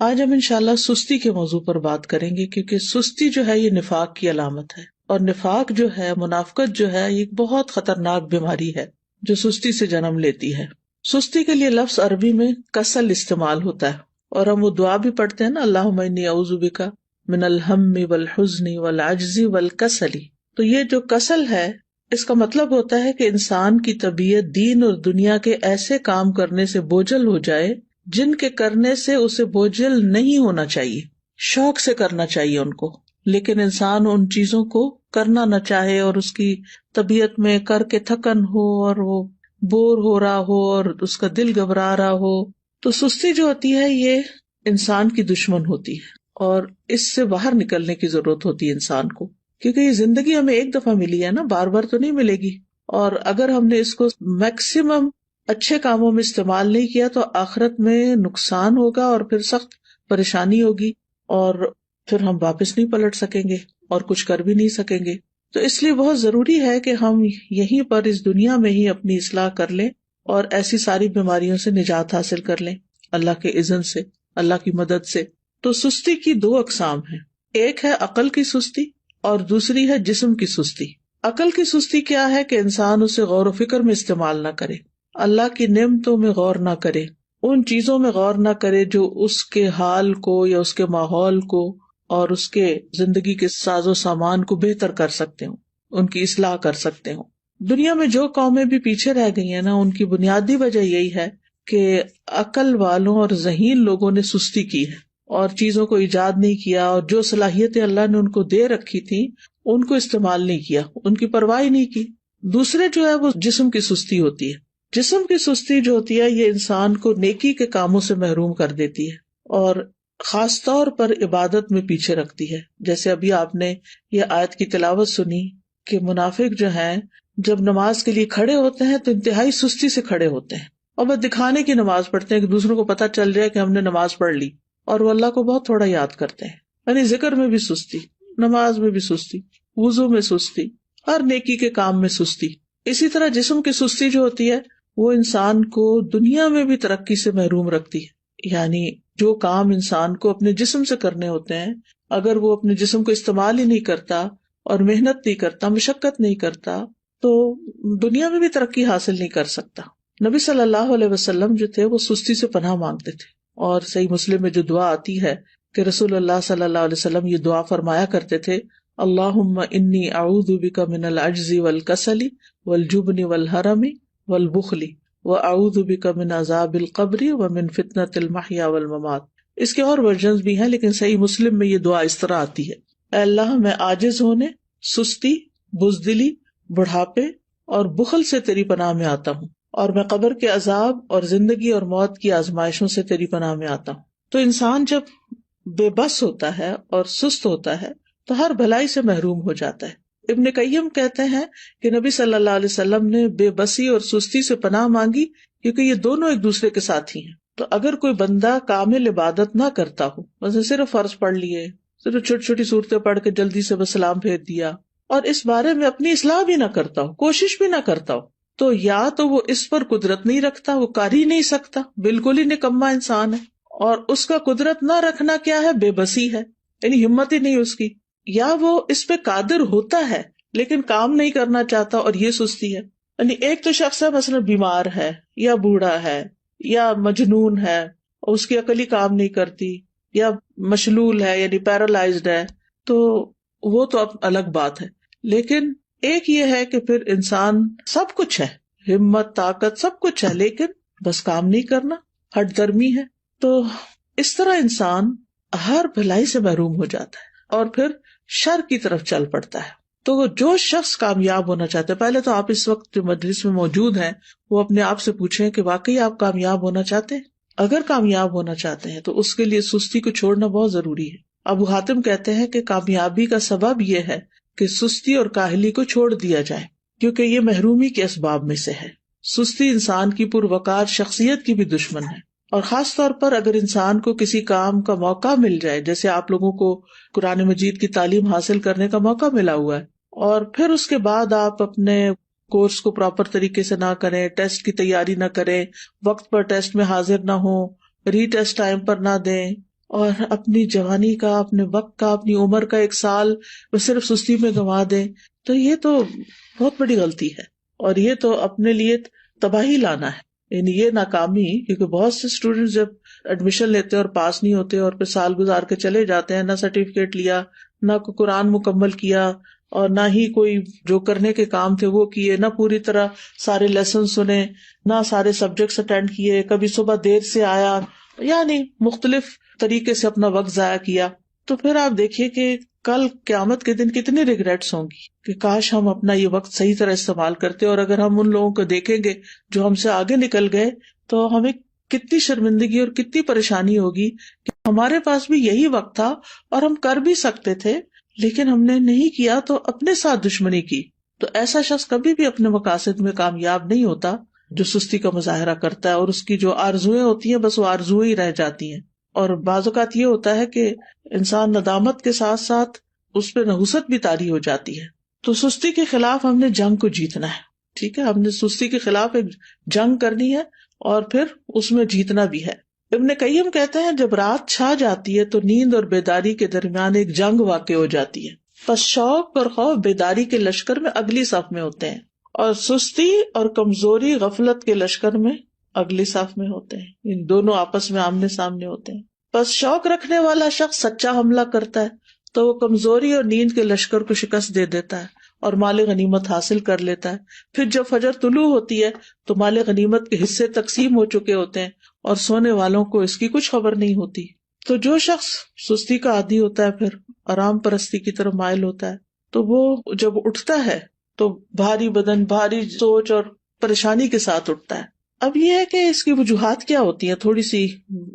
آج ہم انشاءاللہ سستی کے موضوع پر بات کریں گے، کیونکہ سستی جو ہے یہ نفاق کی علامت ہے، اور نفاق جو ہے، منافقت جو ہے، یہ بہت خطرناک بیماری ہے جو سستی سے جنم لیتی ہے۔ سستی کے لیے لفظ عربی میں کسل استعمال ہوتا ہے، اور ہم وہ دعا بھی پڑھتے ہیں نا، اللہم انی اعوذ بک من الہم والحزن والعجز والکسل۔ تو یہ جو کسل ہے، اس کا مطلب ہوتا ہے کہ انسان کی طبیعت دین اور دنیا کے ایسے کام کرنے سے بوجھل ہو جائے جن کے کرنے سے اسے بوجھل نہیں ہونا چاہیے، شوق سے کرنا چاہیے ان کو، لیکن انسان ان چیزوں کو کرنا نہ چاہے، اور اس کی طبیعت میں کر کے تھکن ہو، اور وہ بور ہو رہا ہو، اور اس کا دل گھبرا رہا ہو۔ تو سستی جو ہوتی ہے یہ انسان کی دشمن ہوتی ہے، اور اس سے باہر نکلنے کی ضرورت ہوتی ہے انسان کو، کیونکہ یہ زندگی ہمیں ایک دفعہ ملی ہے نا، بار بار تو نہیں ملے گی، اور اگر ہم نے اس کو میکسیمم اچھے کاموں میں استعمال نہیں کیا تو آخرت میں نقصان ہوگا، اور پھر سخت پریشانی ہوگی، اور پھر ہم واپس نہیں پلٹ سکیں گے اور کچھ کر بھی نہیں سکیں گے۔ تو اس لیے بہت ضروری ہے کہ ہم یہیں پر اس دنیا میں ہی اپنی اصلاح کر لیں اور ایسی ساری بیماریوں سے نجات حاصل کر لیں اللہ کے اذن سے، اللہ کی مدد سے۔ تو سستی کی دو اقسام ہیں، ایک ہے عقل کی سستی اور دوسری ہے جسم کی سستی۔ عقل کی سستی کیا ہے کہ انسان اسے غور و فکر میں استعمال نہ کرے، اللہ کی نعمتوں میں غور نہ کرے، ان چیزوں میں غور نہ کرے جو اس کے حال کو یا اس کے ماحول کو اور اس کے زندگی کے ساز و سامان کو بہتر کر سکتے ہوں، ان کی اصلاح کر سکتے ہوں۔ دنیا میں جو قومیں بھی پیچھے رہ گئی ہیں نا، ان کی بنیادی وجہ یہی ہے کہ عقل والوں اور ذہین لوگوں نے سستی کی ہے اور چیزوں کو ایجاد نہیں کیا، اور جو صلاحیتیں اللہ نے ان کو دے رکھی تھی ان کو استعمال نہیں کیا، ان کی پرواہ نہیں کی۔ دوسرے جو ہے وہ جسم کی سستی ہوتی ہے۔ جسم کی سستی جو ہوتی ہے یہ انسان کو نیکی کے کاموں سے محروم کر دیتی ہے، اور خاص طور پر عبادت میں پیچھے رکھتی ہے۔ جیسے ابھی آپ نے یہ آیت کی تلاوت سنی کہ منافق جو ہیں جب نماز کے لیے کھڑے ہوتے ہیں تو انتہائی سستی سے کھڑے ہوتے ہیں، اور بس دکھانے کی نماز پڑھتے ہیں کہ دوسروں کو پتہ چل جائے کہ ہم نے نماز پڑھ لی، اور وہ اللہ کو بہت تھوڑا یاد کرتے ہیں۔ یعنی ذکر میں بھی سستی، نماز میں بھی سستی، وضو میں سستی، ہر نیکی کے کام میں سستی۔ اسی طرح جسم کی سستی جو ہوتی ہے وہ انسان کو دنیا میں بھی ترقی سے محروم رکھتی ہے۔ یعنی جو کام انسان کو اپنے جسم سے کرنے ہوتے ہیں، اگر وہ اپنے جسم کو استعمال ہی نہیں کرتا اور محنت نہیں کرتا، مشقت نہیں کرتا، تو دنیا میں بھی ترقی حاصل نہیں کر سکتا۔ نبی صلی اللہ علیہ وسلم جو تھے وہ سستی سے پناہ مانگتے تھے، اور صحیح مسلم میں جو دعا آتی ہے کہ رسول اللہ صلی اللہ علیہ وسلم یہ دعا فرمایا کرتے تھے، اللہم انی اعوذ بک من العجز والکسل والجبن والحرم والبخل واعوذ بک من عذاب القبر ومن فتنۃ المحیا والممات۔ اس کے اور ورژنز بھی ہیں، لیکن صحیح مسلم میں یہ دعا اس طرح آتی ہے، اے اللہ میں عاجز ہونے، سستی، بزدلی، بڑھاپے اور بخل سے تیری پناہ میں آتا ہوں، اور میں قبر کے عذاب اور زندگی اور موت کی آزمائشوں سے تیری پناہ میں آتا ہوں۔ تو انسان جب بے بس ہوتا ہے اور سست ہوتا ہے تو ہر بھلائی سے محروم ہو جاتا ہے۔ ابن قیم کہتے ہیں کہ نبی صلی اللہ علیہ وسلم نے بے بسی اور سستی سے پناہ مانگی کیونکہ یہ دونوں ایک دوسرے کے ساتھی ہیں۔ تو اگر کوئی بندہ کامل عبادت نہ کرتا ہو، مثلا صرف فرض پڑھ لیے، صرف چھوٹی چھوٹی صورتیں پڑھ کے جلدی سے بس سلام پھیر دیا، اور اس بارے میں اپنی اصلاح بھی نہ کرتا ہو، کوشش بھی نہ کرتا ہو، تو یا تو وہ اس پر قدرت نہیں رکھتا، وہ کر ہی نہیں سکتا، بالکل ہی نکما انسان ہے، اور اس کا قدرت نہ رکھنا کیا ہے؟ بے بسی ہے، یعنی ہمت ہی نہیں اس کی، یا وہ اس پہ قادر ہوتا ہے لیکن کام نہیں کرنا چاہتا، اور یہ سستی ہے۔ یعنی ایک تو شخص ہے مثلا بیمار ہے یا بوڑھا ہے یا مجنون ہے، اور اس کی عقل ہی کام نہیں کرتی، یا مشلول ہے یعنی پیرالائزڈ ہے، تو وہ تو اب الگ بات ہے۔ لیکن ایک یہ ہے کہ پھر انسان سب کچھ ہے، ہمت، طاقت، سب کچھ ہے، لیکن بس کام نہیں کرنا، ہٹ درمی ہے۔ تو اس طرح انسان ہر بھلائی سے محروم ہو جاتا ہے اور پھر شر کی طرف چل پڑتا ہے۔ تو جو شخص کامیاب ہونا چاہتا ہے، پہلے تو آپ اس وقت جو مجلس میں موجود ہیں وہ اپنے آپ سے پوچھیں کہ واقعی آپ کامیاب ہونا چاہتے ہیں؟ اگر کامیاب ہونا چاہتے ہیں تو اس کے لیے سستی کو چھوڑنا بہت ضروری ہے۔ ابو حاتم کہتے ہیں کہ کامیابی کا سبب یہ ہے کہ سستی اور کاہلی کو چھوڑ دیا جائے، کیونکہ یہ محرومی کے اسباب میں سے ہے۔ سستی انسان کی پروقار شخصیت کی بھی دشمن ہے، اور خاص طور پر اگر انسان کو کسی کام کا موقع مل جائے، جیسے آپ لوگوں کو قرآن مجید کی تعلیم حاصل کرنے کا موقع ملا ہوا ہے، اور پھر اس کے بعد آپ اپنے کورس کو پراپر طریقے سے نہ کریں، ٹیسٹ کی تیاری نہ کریں، وقت پر ٹیسٹ میں حاضر نہ ہوں، ری ٹیسٹ ٹائم پر نہ دیں، اور اپنی جوانی کا، اپنے وقت کا، اپنی عمر کا 1 سال وہ صرف سستی میں گنوا دیں، تو یہ تو بہت بڑی غلطی ہے، اور یہ تو اپنے لیے تباہی لانا ہے، یعنی یہ ناکامی. کیونکہ بہت سے اسٹوڈینٹس جب ایڈمیشن لیتے اور پاس نہیں ہوتے اور پھر سال گزار کے چلے جاتے ہیں، نہ سرٹیفکیٹ لیا، نہ کوئی قرآن مکمل کیا، اور نہ ہی کوئی جو کرنے کے کام تھے وہ کیے، نہ پوری طرح سارے لیسن سنے، نہ سارے سبجیکٹس اٹینڈ کیے، کبھی صبح دیر سے آیا، یعنی مختلف طریقے سے اپنا وقت ضائع کیا. تو پھر آپ دیکھیے کہ کل قیامت کے دن کتنی ریگریٹس ہوں گی کہ کاش ہم اپنا یہ وقت صحیح طرح استعمال کرتے. اور اگر ہم ان لوگوں کو دیکھیں گے جو ہم سے آگے نکل گئے تو ہمیں کتنی شرمندگی اور کتنی پریشانی ہوگی کہ ہمارے پاس بھی یہی وقت تھا اور ہم کر بھی سکتے تھے لیکن ہم نے نہیں کیا، تو اپنے ساتھ دشمنی کی. تو ایسا شخص کبھی بھی اپنے مقاصد میں کامیاب نہیں ہوتا جو سستی کا مظاہرہ کرتا ہے، اور اس کی جو آرزویں ہوتی ہیں بس وہ آرزویں ہی رہ جاتی ہیں. اور بعض اوقات یہ ہوتا ہے کہ انسان ندامت کے ساتھ ساتھ اس پہ نحوست بھی طاری ہو جاتی ہے. تو سستی کے خلاف ہم نے جنگ کو جیتنا ہے. ٹھیک ہے، ہم نے سستی کے خلاف ایک جنگ کرنی ہے اور پھر اس میں جیتنا بھی ہے. ابن قیم کہتے ہیں جب رات چھا جاتی ہے تو نیند اور بیداری کے درمیان ایک جنگ واقع ہو جاتی ہے. پس شوق اور خوف بیداری کے لشکر میں اگلی صف میں ہوتے ہیں، اور سستی اور کمزوری غفلت کے لشکر میں اگلی صف میں ہوتے ہیں. ان دونوں آپس میں آمنے سامنے ہوتے ہیں. پس شوق رکھنے والا شخص سچا حملہ کرتا ہے تو وہ کمزوری اور نیند کے لشکر کو شکست دے دیتا ہے اور مال غنیمت حاصل کر لیتا ہے. پھر جب فجر طلوع ہوتی ہے تو مال غنیمت کے حصے تقسیم ہو چکے ہوتے ہیں اور سونے والوں کو اس کی کچھ خبر نہیں ہوتی. تو جو شخص سستی کا عادی ہوتا ہے پھر آرام پرستی کی طرف مائل ہوتا ہے، تو وہ جب اٹھتا ہے تو بھاری بدن، بھاری سوچ اور پریشانی کے ساتھ اٹھتا ہے. اب یہ ہے کہ اس کی وجوہات کیا ہوتی ہیں، تھوڑی سی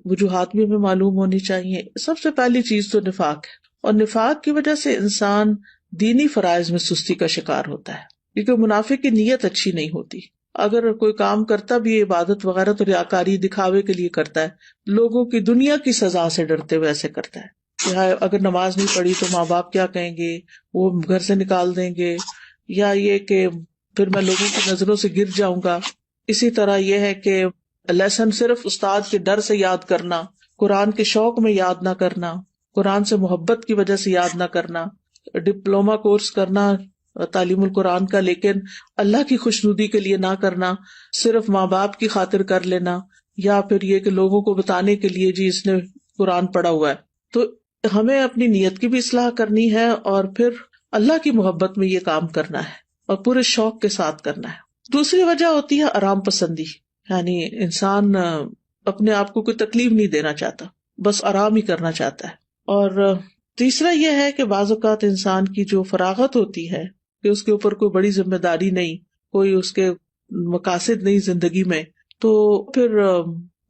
وجوہات بھی ہمیں معلوم ہونی چاہیے. سب سے پہلی چیز تو نفاق ہے، اور نفاق کی وجہ سے انسان دینی فرائض میں سستی کا شکار ہوتا ہے، کیونکہ منافق کی نیت اچھی نہیں ہوتی. اگر کوئی کام کرتا بھی عبادت وغیرہ تو ریاکاری دکھاوے کے لیے کرتا ہے، لوگوں کی دنیا کی سزا سے ڈرتے ہوئے ایسے کرتا ہے کہ اگر نماز نہیں پڑھی تو ماں باپ کیا کہیں گے، وہ گھر سے نکال دیں گے، یا یہ کہ پھر میں لوگوں کی نظروں سے گر جاؤں گا. اسی طرح یہ ہے کہ لیسن صرف استاد کے ڈر سے یاد کرنا، قرآن کے شوق میں یاد نہ کرنا، قرآن سے محبت کی وجہ سے یاد نہ کرنا، ڈپلوما کورس کرنا تعلیم القرآن کا لیکن اللہ کی خوشنودی کے لیے نہ کرنا، صرف ماں باپ کی خاطر کر لینا، یا پھر یہ کہ لوگوں کو بتانے کے لیے جی اس نے قرآن پڑھا ہوا ہے. تو ہمیں اپنی نیت کی بھی اصلاح کرنی ہے اور پھر اللہ کی محبت میں یہ کام کرنا ہے اور پورے شوق کے ساتھ کرنا ہے. دوسری وجہ ہوتی ہے آرام پسندی، یعنی انسان اپنے آپ کو کوئی تکلیف نہیں دینا چاہتا، بس آرام ہی کرنا چاہتا ہے. اور تیسرا یہ ہے کہ بعض اوقات انسان کی جو فراغت ہوتی ہے کہ اس کے اوپر کوئی بڑی ذمہ داری نہیں، کوئی اس کے مقاصد نہیں زندگی میں، تو پھر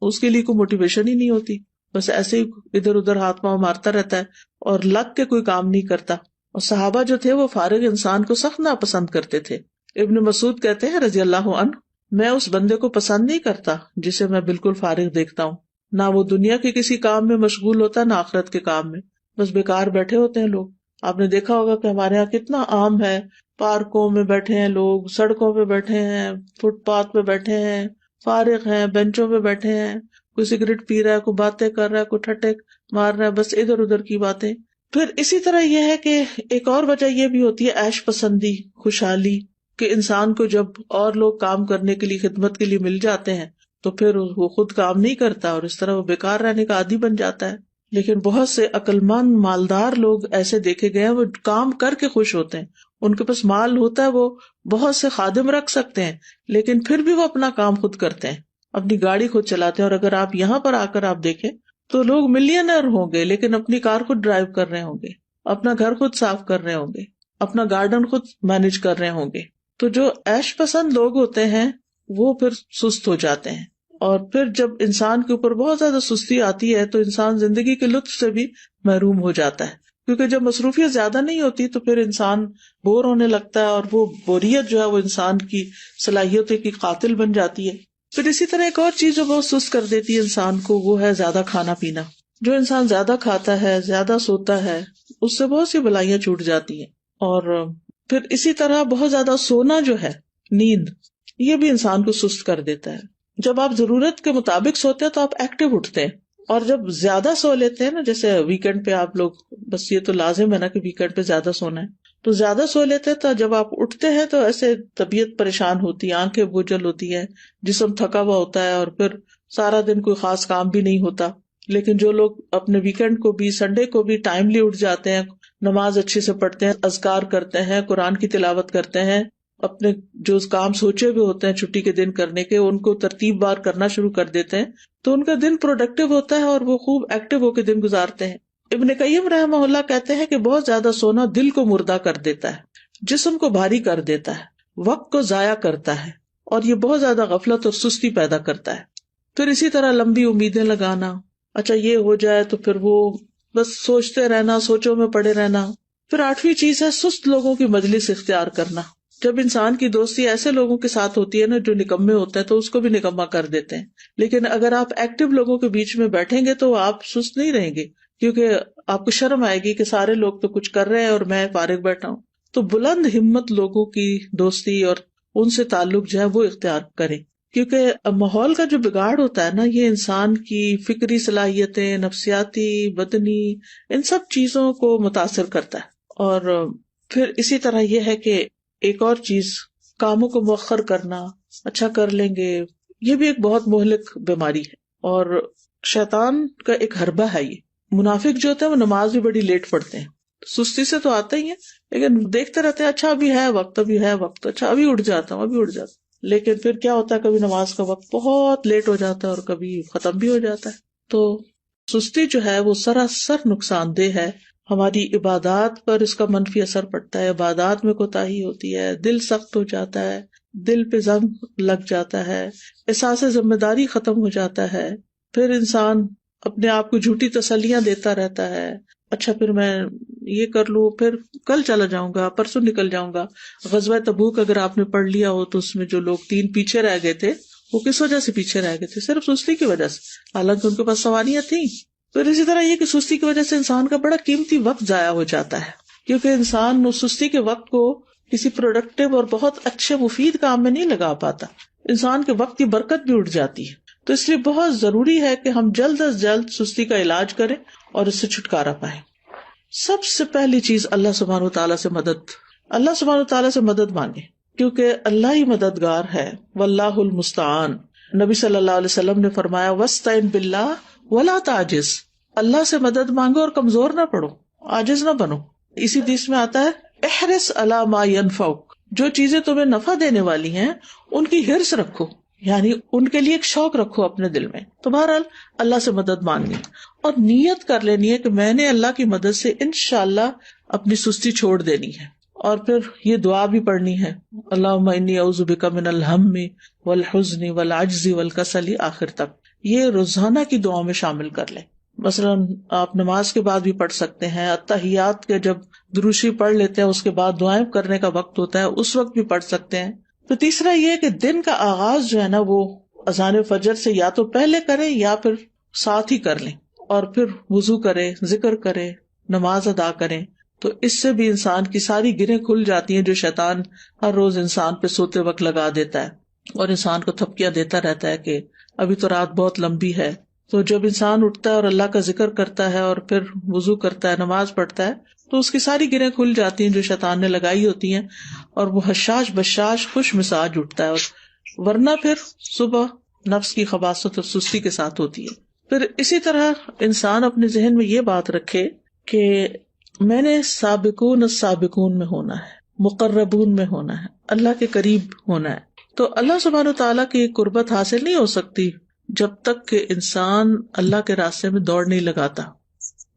اس کے لیے کوئی موٹیویشن ہی نہیں ہوتی، بس ایسے ہی ادھر ادھر ہاتھ پاؤں مارتا رہتا ہے اور لگ کے کوئی کام نہیں کرتا. اور صحابہ جو تھے وہ فارغ انسان کو سخت ناپسند کرتے تھے. ابن مسعود کہتے ہیں رضی اللہ عنہ، میں اس بندے کو پسند نہیں کرتا جسے میں بالکل فارغ دیکھتا ہوں، نہ وہ دنیا کے کسی کام میں مشغول ہوتا نہ آخرت کے کام میں، بس بیکار بیٹھے ہوتے ہیں لوگ. آپ نے دیکھا ہوگا کہ ہمارے یہاں کتنا عام ہے، پارکوں میں بیٹھے ہیں لوگ، سڑکوں پہ بیٹھے ہیں، فٹ پاتھ پہ بیٹھے ہیں، فارغ ہیں، بینچوں پہ بیٹھے ہیں، کوئی سگریٹ پی رہا ہے، کوئی باتیں کر رہا ہے، کوئی ٹھٹے مار رہا ہے، بس ادھر ادھر کی باتیں. پھر اسی طرح یہ ہے کہ ایک اور وجہ یہ بھی ہوتی ہے عیش پسندی، خوشحالی، کہ انسان کو جب اور لوگ کام کرنے کے لیے خدمت کے لیے مل جاتے ہیں تو پھر وہ خود کام نہیں کرتا اور اس طرح وہ بیکار رہنے کا عادی بن جاتا ہے. لیکن بہت سے عقل مند مالدار لوگ ایسے دیکھے گئے ہیں، وہ کام کر کے خوش ہوتے ہیں، ان کے پاس مال ہوتا ہے، وہ بہت سے خادم رکھ سکتے ہیں لیکن پھر بھی وہ اپنا کام خود کرتے ہیں، اپنی گاڑی خود چلاتے ہیں. اور اگر آپ یہاں پر آ کر آپ دیکھیں تو لوگ ملینئر ہوں گے لیکن اپنی کار خود ڈرائیو کر رہے ہوں گے، اپنا گھر خود صاف کر رہے ہوں گے، اپنا گارڈن خود مینج کر رہے ہوں گے. تو جو عیش پسند لوگ ہوتے ہیں وہ پھر سست ہو جاتے ہیں، اور پھر جب انسان کے اوپر بہت زیادہ سستی آتی ہے تو انسان زندگی کے لطف سے بھی محروم ہو جاتا ہے، کیونکہ جب مصروفیت زیادہ نہیں ہوتی تو پھر انسان بور ہونے لگتا ہے، اور وہ بوریت جو ہے وہ انسان کی صلاحیتوں کی قاتل بن جاتی ہے. پھر اسی طرح ایک اور چیز جو بہت سست کر دیتی ہے انسان کو، وہ ہے زیادہ کھانا پینا. جو انسان زیادہ کھاتا ہے، زیادہ سوتا ہے، اس سے بہت سی بلائیاں چھوٹ جاتی ہیں. اور پھر اسی طرح بہت زیادہ سونا جو ہے، نیند، یہ بھی انسان کو سست کر دیتا ہے. جب آپ ضرورت کے مطابق سوتے ہیں تو آپ ایکٹیو اٹھتے ہیں، اور جب زیادہ سو لیتے ہیں نا، جیسے ویکینڈ پہ آپ لوگ، بس یہ تو لازم ہے نا کہ ویکینڈ پہ زیادہ سونا ہے، تو زیادہ سو لیتے ہیں تو جب آپ اٹھتے ہیں تو ایسے طبیعت پریشان ہوتی ہے، آنکھیں بوجھل ہوتی ہے، جسم تھکا ہوا ہوتا ہے، اور پھر سارا دن کوئی خاص کام بھی نہیں ہوتا. لیکن جو لوگ اپنے ویکینڈ کو بھی، سنڈے کو بھی ٹائملی اٹھ جاتے ہیں، نماز اچھے سے پڑھتے ہیں، اذکار کرتے ہیں، قرآن کی تلاوت کرتے ہیں، اپنے جو کام سوچے ہوئے ہوتے ہیں چھٹی کے دن کرنے کے ان کو ترتیب بار کرنا شروع کر دیتے ہیں، تو ان کا دن پروڈکٹیو ہوتا ہے اور وہ خوب ایکٹیو ہو کے دن گزارتے ہیں. ابن قیم رحمہ اللہ کہتے ہیں کہ بہت زیادہ سونا دل کو مردہ کر دیتا ہے، جسم کو بھاری کر دیتا ہے، وقت کو ضائع کرتا ہے، اور یہ بہت زیادہ غفلت اور سستی پیدا کرتا ہے. پھر اسی طرح لمبی امیدیں لگانا، اچھا یہ ہو جائے تو پھر وہ بس سوچتے رہنا، سوچوں میں پڑے رہنا. پھر 8ویں چیز ہے سست لوگوں کی مجلس اختیار کرنا. جب انسان کی دوستی ایسے لوگوں کے ساتھ ہوتی ہے نا جو نکمے ہوتے ہیں تو اس کو بھی نکما کر دیتے ہیں، لیکن اگر آپ ایکٹیو لوگوں کے بیچ میں بیٹھیں گے تو آپ سست نہیں رہیں گے، کیونکہ آپ کو شرم آئے گی کہ سارے لوگ تو کچھ کر رہے ہیں اور میں فارغ بیٹھا ہوں. تو بلند ہمت لوگوں کی دوستی اور ان سے تعلق جو ہے وہ اختیار کریں، کیونکہ ماحول کا جو بگاڑ ہوتا ہے نا یہ انسان کی فکری صلاحیتیں، نفسیاتی، بدنی، ان سب چیزوں کو متاثر کرتا ہے. اور پھر اسی طرح یہ ہے کہ ایک اور چیز، کاموں کو مؤخر کرنا، اچھا کر لیں گے، یہ بھی ایک بہت مہلک بیماری ہے اور شیطان کا ایک حربہ ہے. یہ منافق جو ہوتے ہیں وہ نماز بھی بڑی لیٹ پڑھتے ہیں، سستی سے تو آتے ہی ہیں لیکن دیکھتے رہتے ہیں اچھا ابھی ہے وقت، ابھی ہے وقت، اچھا ابھی اٹھ جاتا ہوں، ابھی اٹھ جاتا ہوں. لیکن پھر کیا ہوتا ہے، کبھی نماز کا وقت بہت لیٹ ہو جاتا ہے اور کبھی ختم بھی ہو جاتا ہے. تو سستی جو ہے وہ سراسر نقصان دہ ہے. ہماری عبادات پر اس کا منفی اثر پڑتا ہے، عبادات میں کوتاہی ہوتی ہے، دل سخت ہو جاتا ہے، دل پہ زنگ لگ جاتا ہے، احساس ذمہ داری ختم ہو جاتا ہے. پھر انسان اپنے آپ کو جھوٹی تسلیاں دیتا رہتا ہے، اچھا پھر میں یہ کر لوں، پھر کل چلا جاؤں گا، پرسوں نکل جاؤں گا. غزوہ تبوک اگر آپ نے پڑھ لیا ہو تو اس میں جو لوگ 3 پیچھے رہ گئے تھے وہ کس وجہ سے پیچھے رہ گئے تھے؟ صرف سستی کی وجہ سے، حالانکہ ان کے پاس سواریاں تھیں. پھر اسی طرح یہ کہ سستی کی وجہ سے انسان کا بڑا قیمتی وقت ضائع ہو جاتا ہے، کیونکہ انسان اس سستی کے وقت کو کسی پروڈکٹیو اور بہت اچھے مفید کام میں نہیں لگا پاتا، انسان کے وقت کی برکت بھی اٹھ جاتی ہے. تو اس لیے بہت ضروری ہے کہ ہم جلد از جلد سستی کا علاج کریں اور اس سے چھٹکارا پائیں. سب سے پہلی چیز اللہ سبحانہ و تعالیٰ سے مدد، اللہ سبحانہ و تعالیٰ سے مدد مانگے، کیونکہ اللہ ہی مددگار ہے. واللہ المستعان. نبی صلی اللہ علیہ وسلم نے فرمایا وَاسْتَعِن بِاللَّهِ وَلَا تَعْجِزْ. اللہ سے مدد مانگو اور کمزور نہ پڑو، عاجز نہ بنو. اسی حدیث میں آتا ہے احرص علی ما ينفعک، جو چیزیں تمہیں نفع دینے والی ہیں ان کی حرص رکھو، یعنی ان کے لیے ایک شوق رکھو اپنے دل میں. تو بہرحال اللہ سے مدد مانگنی اور نیت کر لینی ہے کہ میں نے اللہ کی مدد سے انشاءاللہ اپنی سستی چھوڑ دینی ہے. اور پھر یہ دعا بھی پڑھنی ہے، اللہم انی اعوذ بک من الہم والحزن والعجز والکسل، آخر تک. یہ روزانہ کی دعاؤں میں شامل کر لیں. مثلاً آپ نماز کے بعد بھی پڑھ سکتے ہیں، اتحیات کے جب دروشی پڑھ لیتے ہیں اس کے بعد دعائیں کرنے کا وقت ہوتا ہے اس وقت بھی پڑھ سکتے ہیں. تو تیسرا یہ کہ دن کا آغاز جو ہے نا وہ اذان فجر سے یا تو پہلے کریں یا پھر ساتھ ہی کر لیں، اور پھر وضو کریں، ذکر کریں، نماز ادا کریں. تو اس سے بھی انسان کی ساری گرہیں کھل جاتی ہیں جو شیطان ہر روز انسان پہ سوتے وقت لگا دیتا ہے اور انسان کو تھپکیاں دیتا رہتا ہے کہ ابھی تو رات بہت لمبی ہے. تو جب انسان اٹھتا ہے اور اللہ کا ذکر کرتا ہے اور پھر وضو کرتا ہے، نماز پڑھتا ہے، تو اس کی ساری گرہیں کھل جاتی ہیں جو شیطان نے لگائی ہوتی ہیں، اور وہ حشاش بشاش خوش مزاج اٹھتا ہے. اور ورنہ پھر صبح نفس کی خباثت اور سستی کے ساتھ ہوتی ہے. پھر اسی طرح انسان اپنے ذہن میں یہ بات رکھے کہ میں نے سابقون السابقون میں ہونا ہے، مقربون میں ہونا ہے، اللہ کے قریب ہونا ہے. تو اللہ سبحانہ وتعالیٰ کی قربت حاصل نہیں ہو سکتی جب تک کہ انسان اللہ کے راستے میں دوڑ نہیں لگاتا.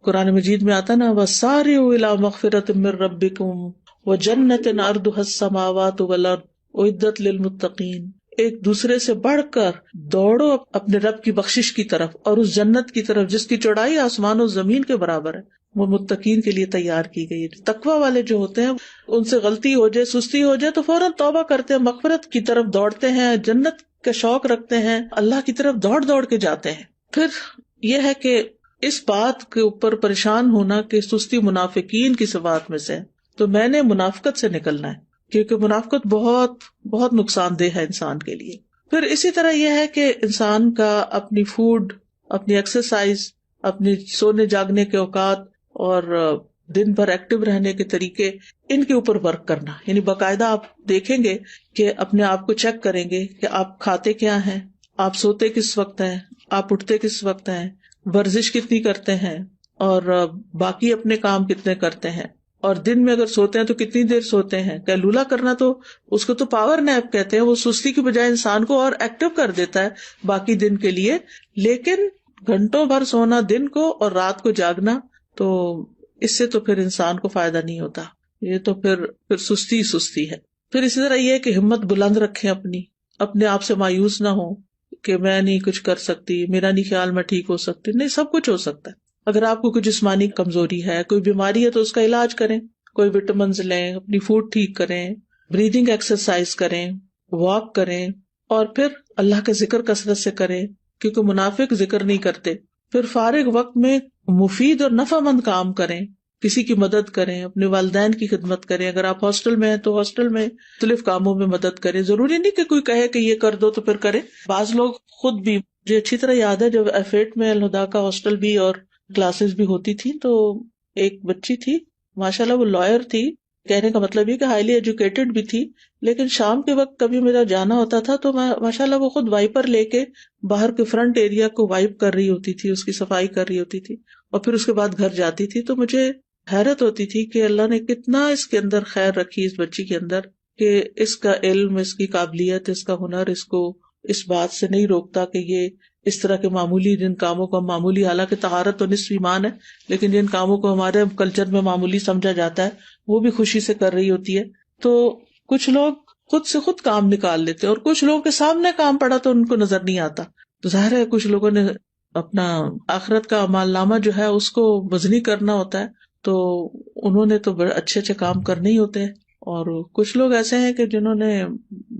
قرآن مجید میں آتا نا وَسَارِعُوا إِلَىٰ مَغْفِرَةٍ مِّن رَّبِّكُمْ وَجَنَّةٍ عَرْضُهَا السَّمَاوَاتُ وَالْأَرْضُ أُعِدَّتْ لِلْمُتَّقِينَ. ایک دوسرے سے بڑھ کر دوڑو اپنے رب کی بخشش کی طرف اور اس جنت کی طرف جس کی چوڑائی آسمان و زمین کے برابر ہے، وہ متقین کے لیے تیار کی گئی ہے. تقوی والے جو ہوتے ہیں ان سے غلطی ہو جائے، سستی ہو جائے تو فوراً توبہ کرتے ہیں، مغفرت کی طرف دوڑتے ہیں، جنت کا شوق رکھتے ہیں، اللہ کی طرف دوڑ دوڑ کے جاتے ہیں. پھر یہ ہے کہ اس بات کے اوپر پریشان ہونا کہ سستی منافقین کی صفات میں سے، تو میں نے منافقت سے نکلنا ہے کیونکہ منافقت بہت بہت نقصان دہ ہے انسان کے لیے. پھر اسی طرح یہ ہے کہ انسان کا اپنی فوڈ اپنی ایکسرسائز، اپنی سونے جاگنے کے اوقات اور دن بھر ایکٹیو رہنے کے طریقے، ان کے اوپر ورک کرنا. یعنی باقاعدہ آپ دیکھیں گے کہ اپنے آپ کو چیک کریں گے کہ آپ کھاتے کیا ہیں، آپ سوتے کس وقت ہیں، آپ اٹھتے کس وقت ہیں، ورزش کتنی کرتے ہیں، اور باقی اپنے کام کتنے کرتے ہیں، اور دن میں اگر سوتے ہیں تو کتنی دیر سوتے ہیں. قیلولہ کرنا تو اس کو تو پاور نیپ کہتے ہیں، وہ سستی کی بجائے انسان کو اور ایکٹیو کر دیتا ہے باقی دن کے لیے. لیکن گھنٹوں بھر سونا دن کو اور رات کو جاگنا، تو اس سے تو پھر انسان کو فائدہ نہیں ہوتا، یہ تو پھر سستی سستی ہے. پھر اسی طرح یہ ہے کہ ہمت بلند رکھیں، اپنے آپ سے مایوس نہ ہو کہ میں نہیں کچھ کر سکتی، میرا نہیں خیال میں ٹھیک ہو سکتی. نہیں، سب کچھ ہو سکتا ہے. اگر آپ کو کوئی جسمانی کمزوری ہے، کوئی بیماری ہے، تو اس کا علاج کریں، کوئی وٹامنز لیں، اپنی فوڈ ٹھیک کریں، بریدنگ ایکسرسائز کریں، واک کریں، اور پھر اللہ کا ذکر کثرت سے کریں، کیونکہ منافق ذکر نہیں کرتے. پھر فارغ وقت میں مفید اور نفع مند کام کریں، کسی کی مدد کریں، اپنے والدین کی خدمت کریں. اگر آپ ہاسٹل میں ہیں تو ہاسٹل میں مختلف کاموں میں مدد کریں. ضروری نہیں کہ کوئی کہے کہ یہ کر دو تو پھر کریں. بعض لوگ خود بھی، مجھے اچھی طرح یاد ہے جب F8 میں الہدا کا ہاسٹل بھی اور کلاسز بھی ہوتی تھی، تو ایک بچی تھی، ماشاءاللہ وہ لائر تھی، کہنے کا مطلب یہ کہ ہائیلی ایجوکیٹڈ بھی تھی. لیکن شام کے وقت کبھی میرا جانا ہوتا تھا تو میں ماشاءاللہ وہ خود وائپر لے کے باہر کے فرنٹ ایریا کو وائپ کر رہی ہوتی تھی، اس کی صفائی کر رہی ہوتی تھی، اور پھر اس کے بعد گھر جاتی تھی. تو مجھے حیرت ہوتی تھی کہ اللہ نے کتنا اس کے اندر خیر رکھی اس بچی کے اندر، کہ اس کا علم، اس کی قابلیت، اس کا ہنر اس کو اس بات سے نہیں روکتا کہ یہ اس طرح کے معمولی جن کاموں کو ہم معمولی، حالانکہ طہارت تو نصف ایمان ہے، لیکن جن کاموں کو ہمارے کلچر میں معمولی سمجھا جاتا ہے وہ بھی خوشی سے کر رہی ہوتی ہے. تو کچھ لوگ خود سے خود کام نکال لیتے اور کچھ لوگوں کے سامنے کام پڑا تو ان کو نظر نہیں آتا. تو ظاہر ہے کچھ لوگوں نے اپنا آخرت کا اعمال نامہ جو ہے اس کو وزنی کرنا ہوتا ہے، تو انہوں نے تو بڑے اچھے اچھے کام کرنے ہی ہوتے ہیں. اور کچھ لوگ ایسے ہیں کہ جنہوں نے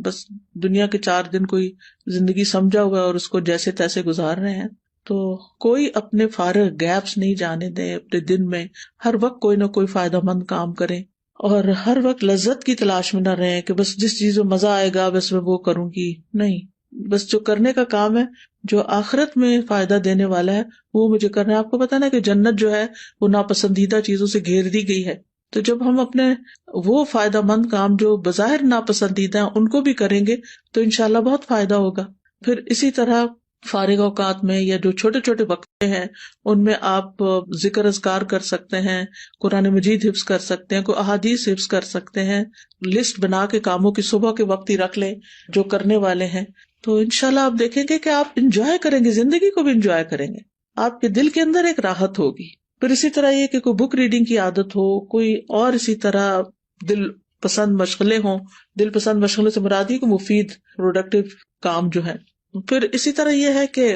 بس دنیا کے 4 دن کوئی زندگی سمجھا ہوا ہے اور اس کو جیسے تیسے گزار رہے ہیں. تو کوئی اپنے فارغ گیپس نہیں جانے دیں. اپنے دن میں ہر وقت کوئی نہ کوئی فائدہ مند کام کریں، اور ہر وقت لذت کی تلاش میں نہ رہیں کہ بس جس چیز میں مزہ آئے گا بس میں وہ کروں گی. نہیں، بس جو کرنے کا کام ہے، جو آخرت میں فائدہ دینے والا ہے، وہ مجھے کرنا ہے. آپ کو پتا نا کہ جنت جو ہے وہ ناپسندیدہ چیزوں سے گھیر دی گئی ہے. تو جب ہم اپنے وہ فائدہ مند کام جو بظاہر ناپسندیدہ ہیں ان کو بھی کریں گے تو انشاءاللہ بہت فائدہ ہوگا. پھر اسی طرح فارغ اوقات میں یا جو چھوٹے چھوٹے وقت ہیں ان میں آپ ذکر اذکار کر سکتے ہیں، قرآن مجید حفظ کر سکتے ہیں، کوئی احادیث حفظ کر سکتے ہیں. لسٹ بنا کے کاموں کی صبح کے وقت ہی رکھ لیں جو کرنے والے ہیں. تو انشاءاللہ آپ دیکھیں گے کہ آپ انجوائے کریں گے، زندگی کو بھی انجوائے کریں گے، آپ کے دل کے اندر ایک راحت ہوگی. پھر اسی طرح یہ کہ کوئی بک ریڈنگ کی عادت ہو، کوئی اور اسی طرح دل پسند مشغلیں ہوں. دل پسند مشغلوں سے مراد ہی کو مفید پروڈکٹیو کام جو ہے. پھر اسی طرح یہ ہے کہ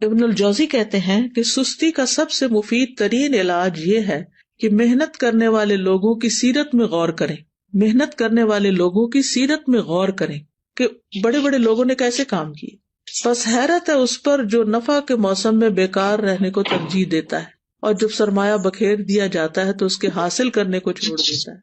ابن الجوزی کہتے ہیں کہ سستی کا سب سے مفید ترین علاج یہ ہے کہ محنت کرنے والے لوگوں کی سیرت میں غور کریں. محنت کرنے والے لوگوں کی سیرت میں غور کریں کہ بڑے بڑے لوگوں نے کیسے کام کیے. بس حیرت ہے اس پر جو نفع کے موسم میں بیکار رہنے کو ترجیح دیتا ہے، اور جب سرمایہ بکھیر دیا جاتا ہے تو اس کے حاصل کرنے کو چھوڑ دیتا ہے.